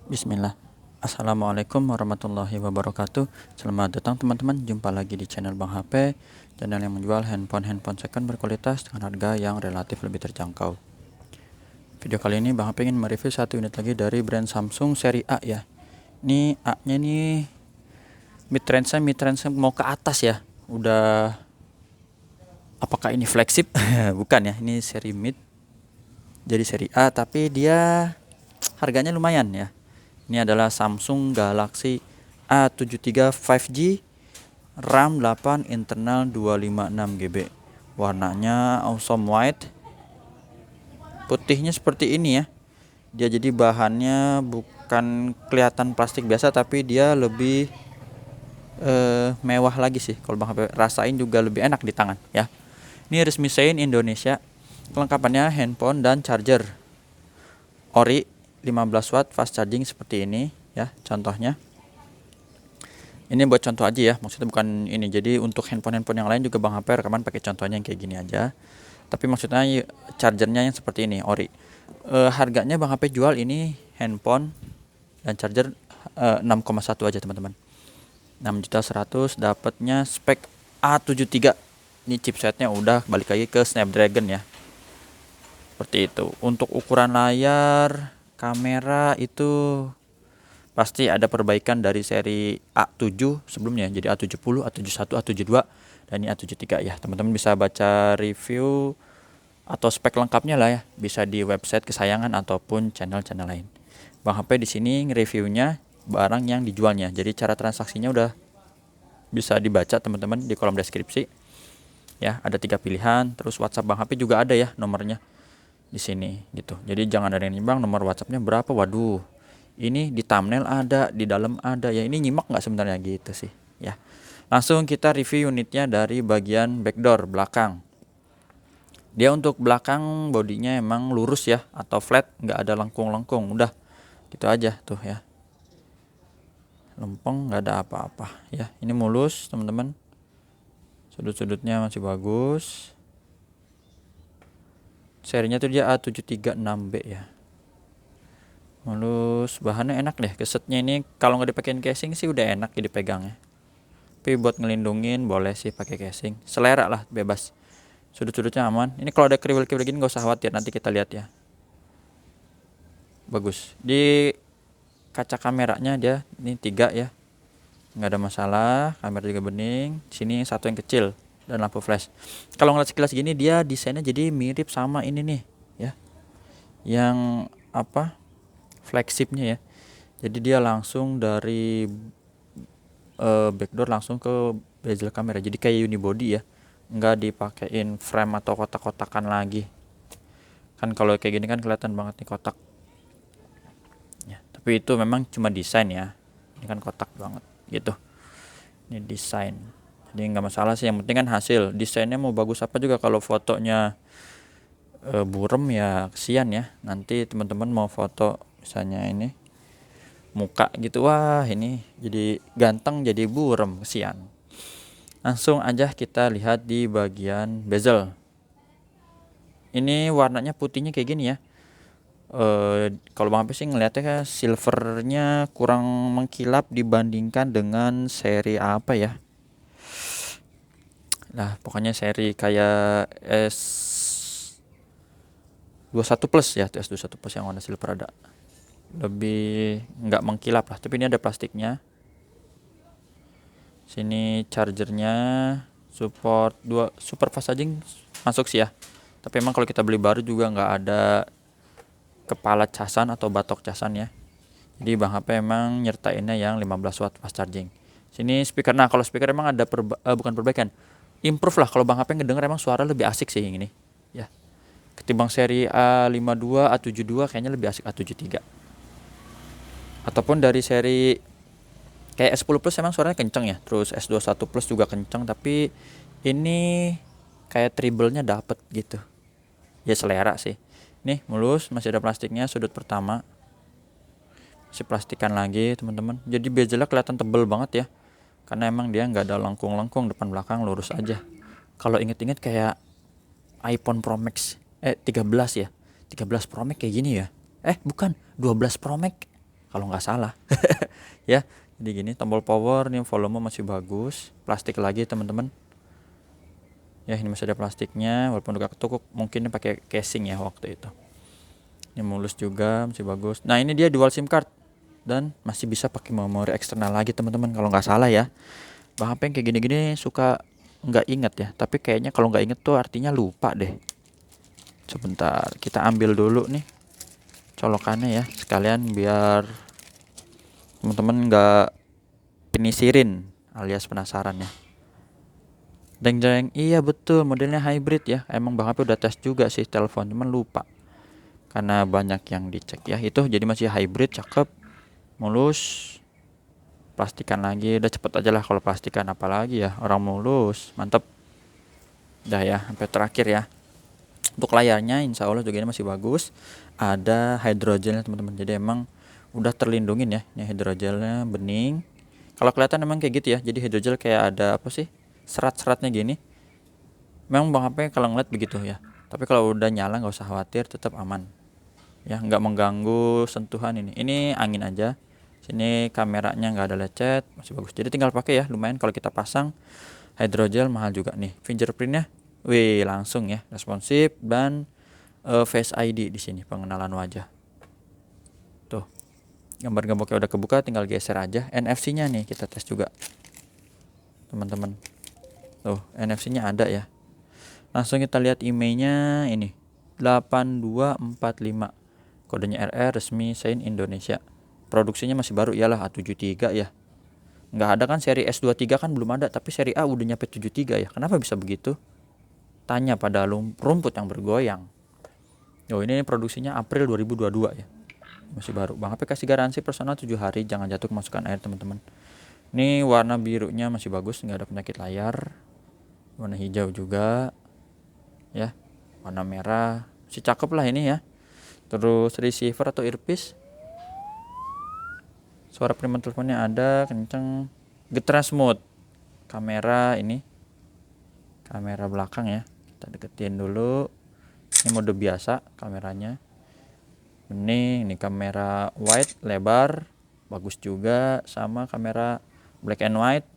Bismillah. Assalamualaikum warahmatullahi wabarakatuh. Selamat datang teman-teman. Jumpa lagi di channel Bang HP, channel yang menjual handphone second berkualitas dengan harga yang relatif lebih terjangkau. Video kali ini Bang HP ingin mereview satu unit lagi dari brand Samsung seri A ya. Ini A-nya nih mid-range mau ke atas ya. Udah, apakah ini flagship? Bukan ya, ini seri mid. Jadi seri A, tapi dia harganya lumayan ya. Ini adalah Samsung Galaxy A73 5G, RAM 8, internal 256 GB. Warnanya awesome white. Putihnya seperti ini ya. Dia jadi bahannya bukan kelihatan plastik biasa, tapi dia lebih mewah lagi sih. Kalau Bang HP rasain juga lebih enak di tangan ya. Ini resmi Sein Indonesia. Kelengkapannya handphone dan charger ori 15 watt fast charging seperti ini ya contohnya. Ini buat contoh aja ya, maksudnya bukan ini. Jadi untuk handphone yang lain juga Bang HP rekaman pakai contohnya yang kayak gini aja. Tapi maksudnya chargernya yang seperti ini ori. Harganya Bang HP jual ini handphone dan charger 6,1 aja teman-teman. 6.100.000 dapatnya spek A73. Ini chipsetnya udah balik lagi ke Snapdragon ya. Seperti itu. Untuk ukuran layar, kamera itu pasti ada perbaikan dari seri A7 sebelumnya. Jadi A70, A71, A72 dan ini A73 ya. Teman-teman bisa baca review atau spek lengkapnya lah ya. Bisa di website kesayangan ataupun channel-channel lain. Bang HP di sini nge-reviewnya barang yang dijualnya. Jadi cara transaksinya udah bisa dibaca teman-teman di kolom deskripsi. Ya, ada 3 pilihan. Terus WhatsApp Bang HP juga ada ya nomornya di sini gitu. Jadi jangan ada yang nimbang nomor WhatsAppnya berapa. Waduh, ini di thumbnail ada, di dalam ada ya. Ini nyimak nggak sebenarnya gitu sih ya. Langsung kita review unitnya dari bagian backdoor belakang. Dia untuk belakang bodinya emang lurus ya, atau flat, nggak ada lengkung-lengkung. Udah gitu aja tuh ya, lempeng, nggak ada apa-apa ya. Ini mulus teman-teman, sudut-sudutnya masih bagus. Serinya tuh dia A736B ya. Mulus, bahannya enak deh. Kesetnya ini kalau nggak dipakein casing sih udah enak ya dipegangnya. Tapi buat ngelindungin boleh sih pakai casing. Selera lah, bebas. Sudut-sudutnya aman. Ini kalau ada kriwil-kriwil gini nggak usah khawatir, nanti kita lihat ya. Bagus. Di kaca kameranya dia ini 3 ya. Nggak ada masalah, kamera juga bening. Sini satu yang kecil dan lampu flash. Kalau ngeliat sekilas gini dia desainnya jadi mirip sama ini nih ya. Yang apa? Flagshipnya ya. Jadi dia langsung dari backdoor langsung ke bezel kamera. Jadi kayak unibody ya. Nggak dipakein frame atau kotak-kotakan lagi. Kan kalau kayak gini kan kelihatan banget nih kotak. Ya, tapi itu memang cuma desain ya. Ini kan kotak banget gitu. Ini desain. Jadi nggak masalah sih, yang penting kan hasil. Desainnya mau bagus apa juga kalau fotonya burem ya kesian ya. Nanti teman-teman mau foto misalnya ini muka gitu, wah ini jadi ganteng jadi burem, kesian. Langsung aja kita lihat di bagian bezel. Ini warnanya putihnya kayak gini ya. Kalau Bang HP sih ngeliatnya kan silvernya kurang mengkilap dibandingkan dengan seri apa ya. Nah pokoknya seri kayak S21 Plus ya, tuh S21 Plus yang warna silver ada. Lebih nggak mengkilap lah, tapi ini ada plastiknya. Sini chargernya support 2 super fast charging masuk sih ya. Tapi emang kalau kita beli baru juga nggak ada kepala casan atau batok casan ya. Jadi Bang HP emang nyertainnya yang 15 watt fast charging. Sini speaker. Nah kalau speaker emang ada bukan perbaikan, improve lah. Kalau Bang HP ngedenger emang suara lebih asik sih yang ini ya. Ketimbang seri A52, A72 kayaknya lebih asik A73. Ataupun dari seri kayak S10 Plus emang suaranya kenceng ya. Terus S21 Plus juga kenceng, tapi ini kayak treble-nya dapet gitu. Ya selera sih. Nih mulus, masih ada plastiknya sudut pertama. Masih plastikan lagi teman-teman. Jadi bezelnya kelihatan tebel banget ya. Karena emang dia nggak ada lengkung-lengkung, depan belakang lurus aja. Kalau inget-inget kayak iPhone Pro Max 13 ya. 13 Pro Max kayak gini ya. Bukan, 12 Pro Max. kalau nggak salah. Ya, jadi gini, tombol power nih, volume masih bagus, plastik lagi teman-teman. Ya, ini masih ada plastiknya, walaupun udah ketukuk, mungkin pakai casing ya waktu itu. Ini mulus juga, masih bagus. Nah, ini dia dual SIM card dan masih bisa pakai memori eksternal lagi teman-teman, kalau nggak salah ya. Bang HP yang kayak gini-gini suka nggak inget ya, tapi kayaknya kalau nggak inget tuh artinya lupa deh. Sebentar, kita ambil dulu nih colokannya ya, sekalian biar teman-teman nggak penisirin alias penasaran ya. Deng-deng, iya betul, modelnya hybrid ya. Emang Bang HP udah tes juga sih telepon, cuman lupa karena banyak yang dicek ya. Itu jadi masih hybrid, cakep, mulus. Plastikan lagi, udah cepet aja lah kalau plastikan, apalagi ya orang mulus, mantep. Udah ya, sampai terakhir ya. Untuk layarnya insya Allah juga ini masih bagus. Ada hydrogelnya teman-teman, jadi emang udah terlindungin ya. Ini hydrogelnya bening. Kalau kelihatan emang kayak gitu ya, jadi hydrogel kayak ada apa sih, serat-seratnya gini. Memang Bang HP kalau ngeliat begitu ya, tapi kalau udah nyala nggak usah khawatir, tetap aman ya, nggak mengganggu sentuhan. Ini angin aja. Sini kameranya nggak ada lecet, masih bagus, jadi tinggal pakai ya. Lumayan kalau kita pasang. Hydrogel mahal juga nih. Fingerprintnya wih langsung ya, responsif, dan Face ID di sini, pengenalan wajah. Tuh, gambar-gambarnya udah kebuka, tinggal geser aja. NFC-nya nih kita tes juga teman-teman. Tuh, NFC-nya ada ya. Langsung kita lihat emailnya ini 8245, kodenya RR, resmi Sein Indonesia. Produksinya masih baru, iyalah A73 ya. Nggak ada kan seri S23 kan belum ada, tapi seri A udah nyampe 73 ya. Kenapa bisa begitu? Tanya pada rumput yang bergoyang. Ini produksinya April 2022 ya. Masih baru. Bang HP kasih garansi personal 7 hari, jangan jatuh kemasukan air teman-teman. Ini warna birunya masih bagus, nggak ada penyakit layar. Warna hijau juga ya, warna merah masih cakep lah ini ya. Terus receiver atau earpiece, suara penerima teleponnya ada, kenceng, getaran smooth. Kamera ini, kamera belakang ya, kita deketin dulu. Ini mode biasa kameranya, bening. Ini kamera wide lebar, bagus juga. Sama kamera black and white,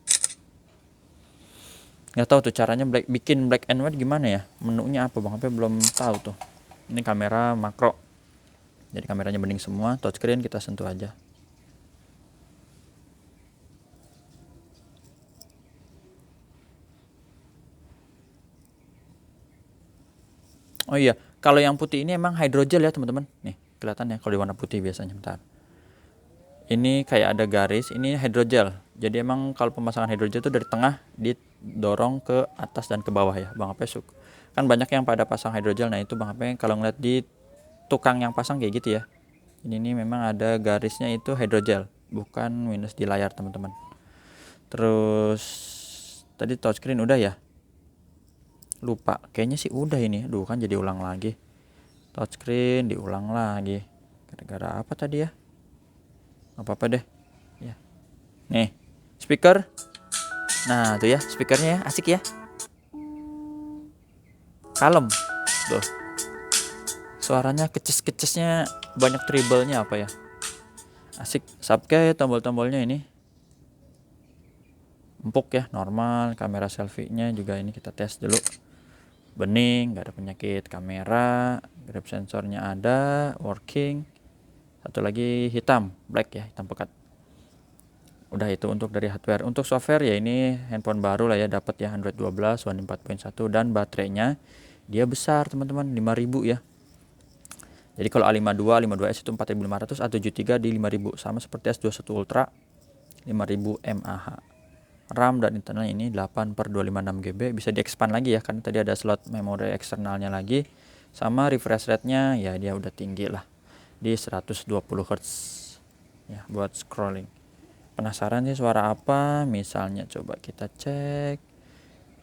nggak tahu tuh caranya bikin black and white gimana ya, menunya apa Bang HP belum tahu tuh. Ini kamera makro, jadi kameranya bening semua. Touchscreen kita sentuh aja. Oh iya, kalau yang putih ini emang hydrogel ya teman-teman. Nih kelihatan ya kalau di warna putih biasanya. Bentar, ini kayak ada garis, ini hydrogel. Jadi emang kalau pemasangan hydrogel itu dari tengah didorong ke atas dan ke bawah ya. Bang HP suka. Kan banyak yang pada pasang hydrogel, nah itu Bang HP kalau ngeliat di tukang yang pasang kayak gitu ya. Ini memang ada garisnya, itu hydrogel, bukan minus di layar teman-teman. Terus tadi touchscreen udah ya? Lupa, kayaknya sih udah ini. Duh kan jadi ulang lagi. Touchscreen diulang lagi. Gara-gara apa tadi ya? Apa-apa deh. Ya. Nih, speaker. Nah, tuh ya, speakernya ya, asik ya. Kalem. Tuh. Suaranya keces-kecesnya banyak treble-nya apa ya. Asik. Subcase, tombol-tombolnya ini empuk ya, normal. Kamera selfie-nya juga ini kita tes dulu. Bening, nggak ada penyakit kamera. Grip sensornya ada, working. Satu lagi hitam, black ya, hitam pekat. Udah itu untuk dari hardware. Untuk software ya ini handphone baru lah ya, dapat ya Android 12 One 4.1, dan baterainya dia besar teman-teman, 5000 ya. Jadi kalau A52, 52s itu 4500, A73 di 5000, sama seperti S21 Ultra 5000 mAh. RAM dan internal ini 8/256 GB, bisa di-expand lagi ya karena tadi ada slot memori eksternalnya lagi. Sama refresh rate-nya ya dia udah tinggi lah di 120 Hz ya buat scrolling. Penasaran sih suara apa? Misalnya coba kita cek.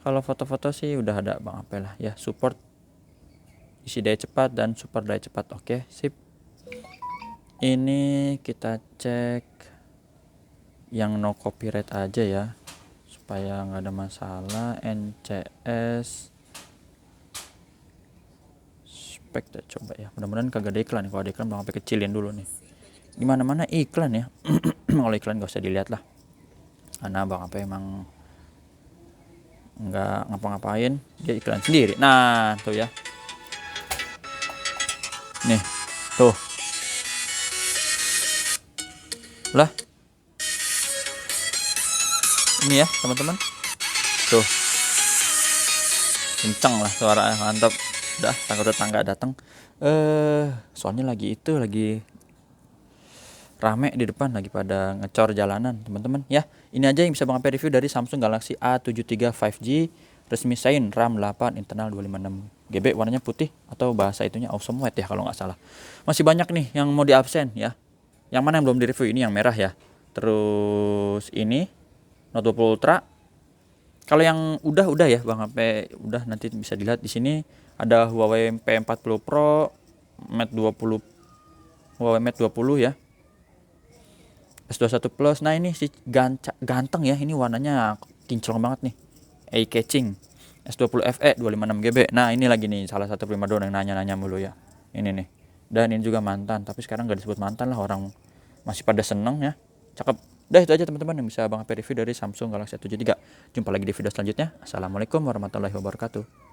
Kalau foto-foto sih udah ada Bang HP lah ya, support isi daya cepat dan super daya cepat. Oke, sip. Ini kita cek yang no copyright aja ya, supaya nggak ada masalah. NCS spek deh, coba ya, mudah-mudahan kagak ada iklan. Kalau ada iklan Bang HP kecilin dulu nih. di mana-mana iklan ya. Kalau iklan gak usah dilihat lah, karena Bang HP emang nggak ngapa-ngapain, dia iklan sendiri. Nah tuh ya, nih tuh lah, ini ya teman-teman, tuh kenceng lah suaranya, mantap. Udah tetangga datang, soalnya lagi rame di depan, lagi pada ngecor jalanan teman-teman ya. Ini aja yang bisa Bang Ape review dari Samsung Galaxy A73 5G resmi Shine, RAM 8, internal 256 GB, warnanya putih atau bahasa itunya awesome white ya kalau nggak salah. Masih banyak nih yang mau di absen ya. Yang mana yang belum di review, ini yang merah ya. Terus ini Note 20 Ultra. Kalau yang udah ya Bang Ape udah, nanti bisa dilihat di sini ada Huawei P40 Pro, Mate 20, Huawei Mate 20 ya. S21 Plus. Nah ini si ganteng ya, ini warnanya kinclong banget nih, eye catching. S20 FE 256 GB. Nah ini lagi nih salah satu primadona yang nanya-nanya mulu ya, ini nih. Dan ini juga mantan, tapi sekarang gak disebut mantan lah, orang masih pada seneng ya, cakep. Udah itu aja teman-teman yang bisa Bang Ape review dari Samsung Galaxy A73. Jumpa lagi di video selanjutnya. Assalamualaikum warahmatullahi wabarakatuh.